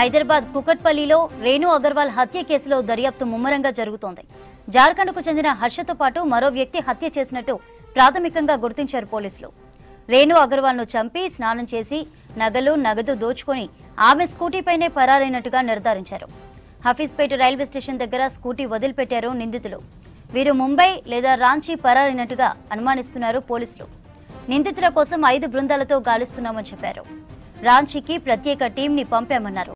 హైదరాబాద్ కుకట్పల్లిలో రేణు అగర్వాల్ హత్య కేసులో దర్యాప్తు ముమ్మరంగా జరుగుతోంది. జార్ఖండ్కు చెందిన హర్షతో పాటు మరో వ్యక్తి హత్య చేసినట్టు ప్రాథమికంగా గుర్తించారు పోలీసులు. రేణు అగర్వాల్ను చంపి స్నానం చేసి నగదు దోచుకొని ఆమె స్కూటీపైనే పరారైనట్టుగా నిర్ధారించారు. హఫీజ్పేట రైల్వే స్టేషన్ దగ్గర స్కూటీ వదిలిపెట్టారు నిందితులు. వీరు ముంబై లేదా రాంచీ పరారైనట్టుగా అనుమానిస్తున్నారు పోలీసులు. నిందితుల కోసం 5 బృందాలతో గాలిస్తున్నామని చెప్పారు. రాంచీకి ప్రత్యేక టీంని పంపామన్నారు.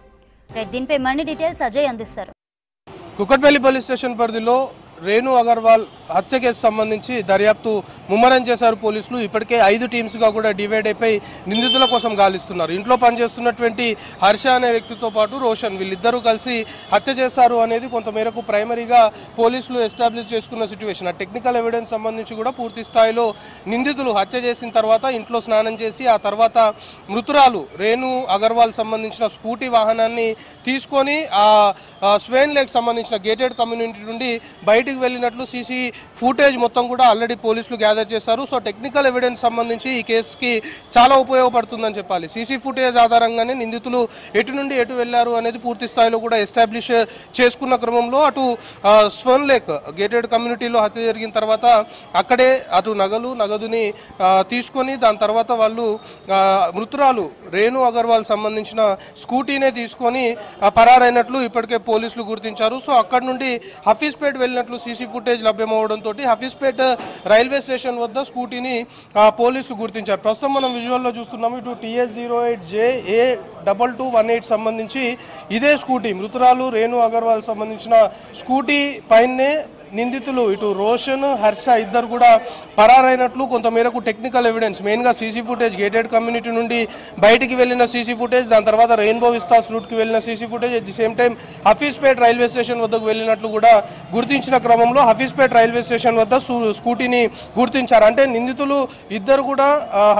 దీనిపై మరిన్ని డీటెయిల్స్ అజయ్ అందిస్తారు. కుకట్పల్లి పోలీస్ స్టేషన్ పరిధిలో రేణు అగర్వాల్ హత్య కేసు సంబంధించి దర్యాప్తు ముమ్మరం చేశారు పోలీసులు. ఇప్పటికే 5 టీమ్స్గా కూడా డివైడ్ అయిపోయి నిందితుల కోసం గాలిస్తున్నారు. ఇంట్లో పనిచేస్తున్నటువంటి హర్ష అనే వ్యక్తితో పాటు రోషన్, వీళ్ళిద్దరూ కలిసి హత్య చేశారు అనేది కొంతమేరకు ప్రైమరీగా పోలీసులు ఎస్టాబ్లిష్ చేసుకున్న సిచ్యువేషన్. ఆ టెక్నికల్ ఎవిడెన్స్ సంబంధించి కూడా పూర్తి స్థాయిలో నిందితులు హత్య చేసిన తర్వాత ఇంట్లో స్నానం చేసి ఆ తర్వాత మృతురాలు రేణు అగర్వాల్ సంబంధించిన స్కూటీ వాహనాన్ని తీసుకొని ఆ స్వేన్ లేక్ సంబంధించిన గేటెడ్ కమ్యూనిటీ నుండి బయటికి వెళ్ళినట్లు సీసీ ఫుటేజ్ మొత్తం కూడా ఆల్రెడీ పోలీసులు గ్యాదర్ చేశారు. సో టెక్నికల్ ఎవిడెన్స్ సంబంధించి ఈ కేసుకి చాలా ఉపయోగపడుతుందని చెప్పాలి. సీసీ ఫుటేజ్ ఆధారంగానే నిందితులు ఎటు నుండి ఎటు వెళ్లారు అనేది పూర్తి స్థాయిలో కూడా ఎస్టాబ్లిష్ చేసుకున్న క్రమంలో అటు స్వన్ లేక్ గేటెడ్ కమ్యూనిటీలో హత్య జరిగిన తర్వాత అక్కడే అటు నగదుని తీసుకొని దాని తర్వాత వాళ్ళు మృతురాలు రేణు అగర్వాల్ సంబంధించిన స్కూటీనే తీసుకొని పరారైనట్లు ఇప్పటికే పోలీసులు గుర్తించారు. సో అక్కడి నుండి హఫీజ్పేట్ వెళ్ళినట్లు సీసీ ఫుటేజ్ లభ్యమవడంతో హఫీజ్పేట్ రైల్వే స్టేషన్ వద్ద స్కూటీని పోలీసులు గుర్తించారు. ప్రస్తుతం మనం విజువల్లో చూస్తున్నాము. ఇటు TS08JA2218 సంబంధించి ఇదే స్కూటీ మృతురాలు రేణు అగర్వాల్ సంబంధించిన స్కూటీ పైనే నిందితులు ఇటు రోషన్, హర్ష ఇద్దరు కూడా పరారైనట్లు కొంతమేరకు టెక్నికల్ ఎవిడెన్స్ మెయిన్గా సీసీ ఫుటేజ్ గేటెడ్ కమ్యూనిటీ నుండి బయటికి వెళ్ళిన సీసీ ఫుటేజ్, దాని తర్వాత రెయిన్బో విస్తాస్ రూట్కి వెళ్ళిన CC footage, at the same time Hafeezpet railway station వద్దకు వెళ్ళినట్లు కూడా గుర్తించిన క్రమంలో హఫీజ్పేట్ రైల్వే స్టేషన్ వద్ద స్కూటీని గుర్తించారు. అంటే నిందితులు ఇద్దరు కూడా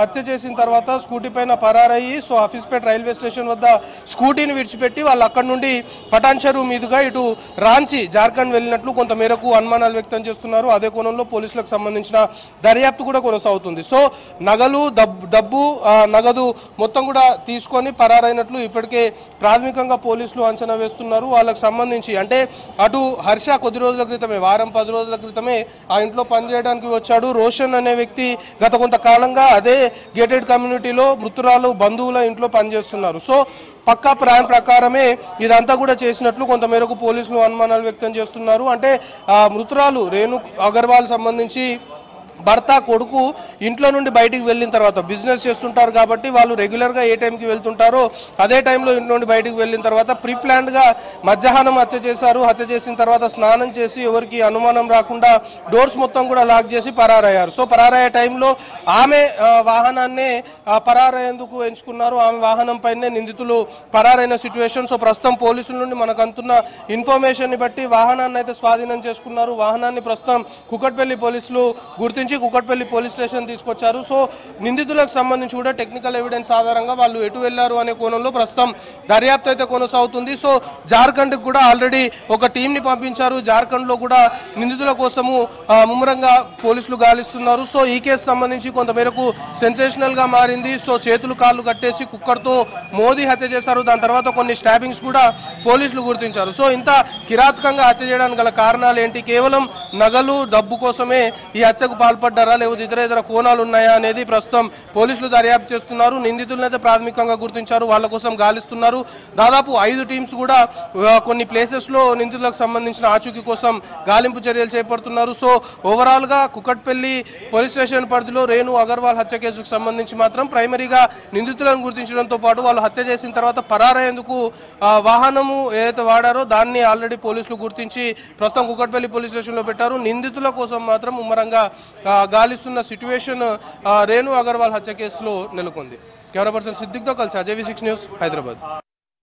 హత్య చేసిన తర్వాత స్కూటీ పైన పరారయ్యి సో హఫీజ్పేట్ రైల్వే స్టేషన్ వద్ద స్కూటీని విడిచిపెట్టి వాళ్ళు అక్కడి నుండి పటాన్ చెరువు మీదుగా ఇటు రాంచీ జార్ఖండ్ వెళ్ళినట్లు కొంతమేరకు అనుమానాలు వ్యక్తం చేస్తున్నారు. అదే కోణంలో పోలీసులకు సంబంధించిన దర్యాప్తు కూడా కొనసాగుతుంది. సో నగదు మొత్తం కూడా తీసుకొని పరారైనట్లు ఇప్పటికే ప్రాథమికంగా పోలీసులు అంచనా వేస్తున్నారు. వాళ్ళకి సంబంధించి అంటే అటు హర్ష కొద్ది రోజుల క్రితమే, వారం 10 రోజుల క్రితమే ఆ ఇంట్లో పనిచేయడానికి వచ్చాడు. రోషన్ అనే వ్యక్తి గత కొంతకాలంగా అదే గేటెడ్ కమ్యూనిటీలో మృతురాలు బంధువుల ఇంట్లో పనిచేస్తున్నారు. సో పక్కా ప్లాన్ ప్రకారమే ఇదంతా కూడా చేసినట్లు కొంతమేరకు పోలీసులు అనుమానాలు వ్యక్తం చేస్తున్నారు. అంటే మృతురాలు రేణు అగర్వాల్ సంబంధించి భర్త కొడుకు ఇంట్లో నుండి బయటికి వెళ్ళిన తర్వాత బిజినెస్ చేస్తుంటారు కాబట్టి వాళ్ళు రెగ్యులర్గా ఏ టైంకి వెళ్తుంటారో అదే టైంలో ఇంట్లో నుండి బయటికి వెళ్ళిన తర్వాత ప్రీప్లాన్డ్గా మధ్యాహ్నం హత్య చేశారు. హత్య చేసిన తర్వాత స్నానం చేసి ఎవరికి అనుమానం రాకుండా డోర్స్ మొత్తం కూడా లాక్ చేసి పరారయ్యారు. సో పరారయ్యే టైంలో ఆమె వాహనాన్నే పరారయ్యేందుకు ఎంచుకున్నారు. ఆమె వాహనం పైనే నిందితులు పరారైన సిచ్యువేషన్. సో ప్రస్తుతం పోలీసుల నుండి మనకు అందుతున్న ఇన్ఫర్మేషన్ని బట్టి వాహనాన్ని అయితే స్వాధీనం చేసుకున్నారు. వాహనాన్ని ప్రస్తుతం కుకట్పల్లి పోలీసులు గుర్తించి కుకట్పల్లి పోలీస్ స్టేషన్ తీసుకొచ్చారు. సో నిందితులకు సంబంధించి కూడా టెక్నికల్ ఎవిడెన్స్ ఆధారంగా వాళ్ళు ఎటు వెళ్లారు అనే కోణంలో ప్రస్తుతం దర్యాప్తు అయితే కొనసాగుతుంది. సో జార్ఖండ్కి కూడా ఆల్రెడీ ఒక టీంని పంపించారు. జార్ఖండ్లో కూడా నిందితుల కోసము ముమ్మరంగా పోలీసులు గాలిస్తున్నారు. సో ఈ కేసు సంబంధించి కొంతమేరకు సెన్సేషనల్గా మారింది. సో చేతులు కాళ్ళు కట్టేసి కుక్కర్తో మోదీ హత్య చేశారు. దాని తర్వాత కొన్ని స్టాబింగ్స్ కూడా పోలీసులు గుర్తించారు. సో ఇంత కిరాతకంగా హత్య చేయడానికి గల కారణాలు ఏంటి? కేవలం డబ్బు కోసమే ఈ హత్యకు పాల్పడ్డారా, లేకపోతే ఇతర కోణాలు ఉన్నాయా అనేది ప్రస్తుతం పోలీసులు దర్యాప్తు చేస్తున్నారు. నిందితులను అయితే ప్రాథమికంగా గుర్తించారు. వాళ్ళ కోసం గాలిస్తున్నారు. దాదాపు 5 టీమ్స్ కూడా కొన్ని ప్లేసెస్లో నిందితులకు సంబంధించిన ఆచూకీ కోసం గాలింపు చర్యలు చేపడుతున్నారు. సో ఓవరాల్గా కుకట్పల్లి పోలీస్ స్టేషన్ పరిధిలో రేణు అగర్వాల్ హత్య కేసుకు సంబంధించి మాత్రం ప్రైమరీగా నిందితులను గుర్తించడంతో పాటు వాళ్ళు హత్య చేసిన తర్వాత పరారయ్యేందుకు వాహనము ఏదైతే వాడారో దాన్ని ఆల్రెడీ పోలీసులు గుర్తించి ప్రస్తుతం కుకట్పల్లి పోలీస్ స్టేషన్లో పెట్టారు. నిందితుల కోసం మాత్రం ముమ్మరంగా గాలిస్తున్న సిచ్యువేషన్ రేణు అగర్వాల్ హత్య కేసులో నెలకొంది. కెమెరా పర్సన్ సిద్దిక్తో కలిసి అజయ్ V6 న్యూస్, హైదరాబాద్.